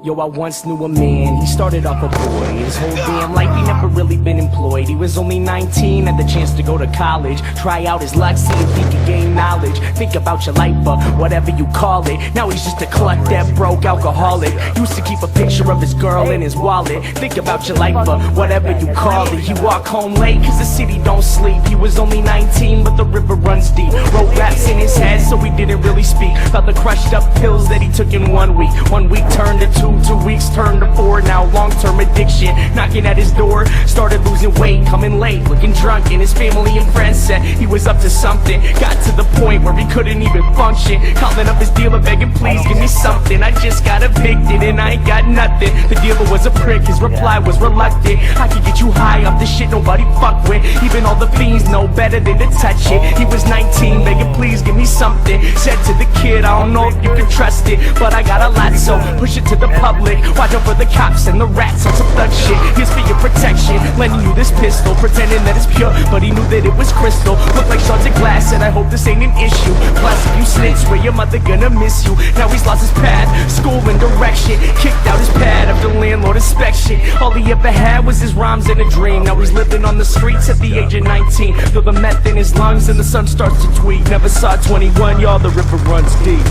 Yo, I once knew a man, he started off a boy. His whole damn life he never really been employed. He was only 19, had the chance to go to college, try out his luck, see if he could gain knowledge. Think about your life, whatever you call it. Now he's just a cluck, that broke alcoholic. Used to keep a picture of his girl in his wallet. Think about your life, whatever you call it. He walked home late, cause the city don't sleep. He was only 19, but the river runs deep. Wrote raps in his head, so he didn't really speak. Felt the crushed up pills that he took in 1 week. 1 week turned to 2, 2 weeks turned to 4. Now long-term addiction knocking at his door. Started losing weight, coming late, looking drunk, and his family and friends said he was up to something. Got to the point where he couldn't even function. Calling up his dealer begging, please give me something. I just got evicted and I ain't got nothing. The dealer was a prick, his reply was reluctant. I could get you high off this shit nobody fuck with. Even all the fiends know better than to touch it. He was 19 begging, please give me something. Said to the kid, I don't know if you can trust it, but I got a lot, so push it to the public. Watch out for the cops and the rats on some thug shit. Here's for your protection, lending you this pistol, pretending that it's pure, but he knew that it was crystal. Looked like shards of glass, and I hope this ain't an issue. Plus if you snitch, swear your mother gonna miss you. Now he's lost his path, school and direction, kicked out his pad after landlord inspection. All he ever had was his rhymes and a dream. Now he's living on the streets at the age of 19. Feel the meth in his lungs and the sun starts to tweak. Never saw 21, y'all, the river runs deep.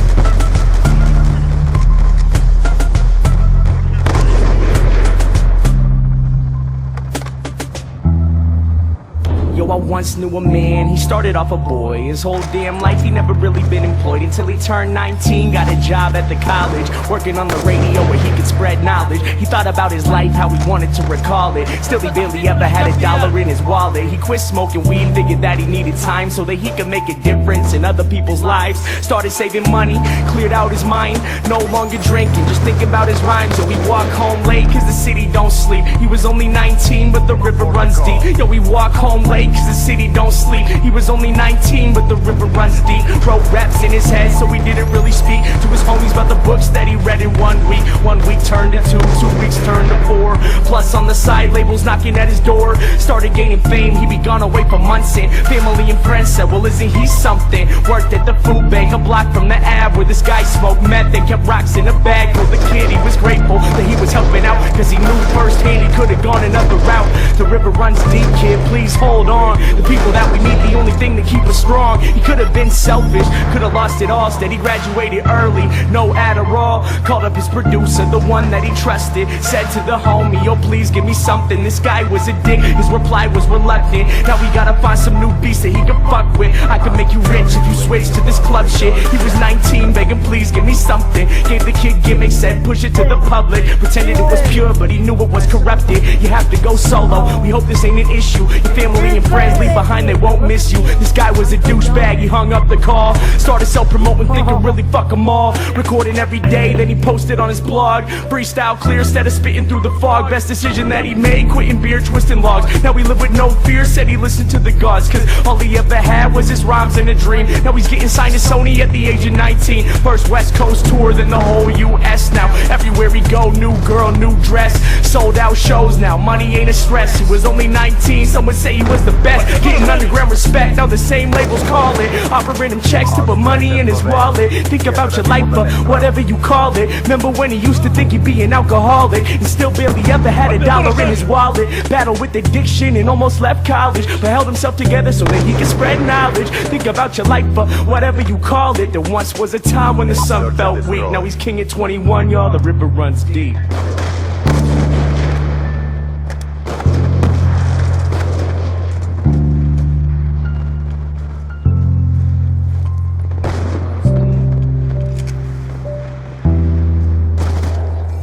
Yo, I once knew a man, he started off a boy. His whole damn life he never really been employed until he turned 19, got a job at the college, working on the radio where he could spread knowledge. He thought about his life, how he wanted to recall it. Still he barely ever had $1 in his wallet. He quit smoking weed, figured that he needed time so that he could make a difference in other people's lives. Started saving money, cleared out his mind, no longer drinking, just thinking about his rhymes. So he walked home late cause the city don't sleep. He was only 19 but the river runs deep. Yo, he walked home late cause the city don't sleep. He was only 19 but the river runs deep. Wrote raps in his head so he didn't really speak to his homies about the books that he read in 1 week. 1 week turned to 2, 2 weeks turned to 4. Plus on the side labels knocking at his door. Started gaining fame, he'd be gone away for months, and family and friends said, well isn't he something? Worked at the food bank a block from the Ave where this guy smoked meth and kept rocks in a bag. Told the kid he was grateful that he was helping out cause he knew firsthand he could've gone another route. The river runs deep, kid, please hold on. The people that we need, the only thing to keep us strong. He could've been selfish, could've lost it all. Instead he graduated early, no Adderall. Called up his producer, the one that he trusted. Said to the homie, yo please give me something. This guy was a dick, his reply was reluctant. Now we gotta find some new beats that he can fuck with. I can make you rich if you switch to this club shit. He was 19 begging please give me something. Gave the kid gimmicks, said push it to the public. Pretended it was pure but he knew it was corrupted. You have to go solo, we hope this ain't an issue. Your family and friends leave behind, they won't miss you. This guy was a douchebag, he hung up the call. Started self-promoting, thinking really fuck them all. Recording every day, then he posted on his blog. Freestyle clear instead of spitting through the fog. Best decision that he made, quitting beer, twisting logs. Now he lived with no fear, said he listened to the gods, cause all he ever had was his rhymes and a dream. Now he's getting signed to Sony at the age of 19. First West Coast tour, then the whole US. Now everywhere he go, new girl, new dress. Sold out shows now, money ain't a stress. He was only 19, some would say he was the best. Getting underground respect, now the same labels call it. Offering him checks to put money in his wallet. Think about your life, but whatever you call it. Remember when he used to think he'd be an alcoholic and still barely ever had $1 in his wallet. Battled with addiction and almost left college, but held himself together so that he could spread knowledge. Think about your life, but whatever you call it. There once was a time when the sun felt weak. Now he's king at 21, y'all, the river runs deep.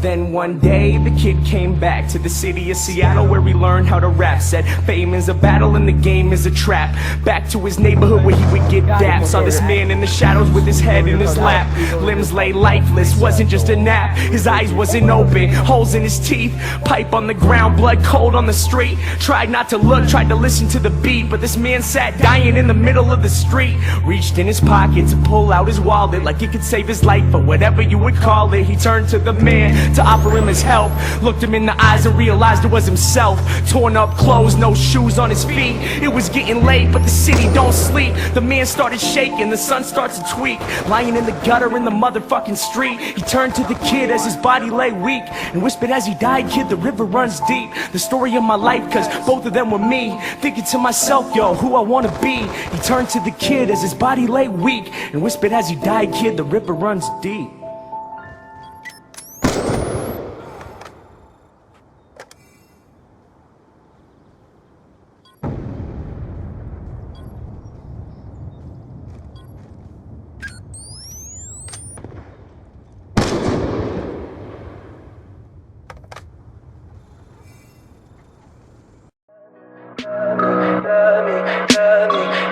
Then one day the kid came back to the city of Seattle where he learned how to rap. Said fame is a battle and the game is a trap. Back to his neighborhood where he would get dapped. Saw this man in the shadows with his head in his lap. Limbs lay lifeless, wasn't just a nap. His eyes wasn't open, holes in his teeth. Pipe on the ground, blood cold on the street. Tried not to look, tried to listen to the beat, but this man sat dying in the middle of the street. Reached in his pocket to pull out his wallet like it could save his life or whatever you would call it. He turned to the man to offer him his help. Looked him in the eyes and realized it was himself. Torn up clothes, no shoes on his feet. It was getting late, but the city don't sleep. The man started shaking, the sun starts to tweak. Lying in the gutter in the motherfucking street, he turned to the kid as his body lay weak and whispered as he died, "Kid, the river runs deep." The story of my life, cause both of them were me. Thinking to myself, yo, who I wanna be. He turned to the kid as his body lay weak and whispered as he died, "Kid, the river runs deep."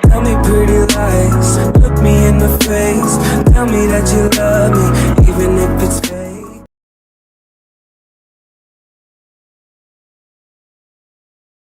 Tell me pretty lies, look me in the face. Tell me that you love me, even if it's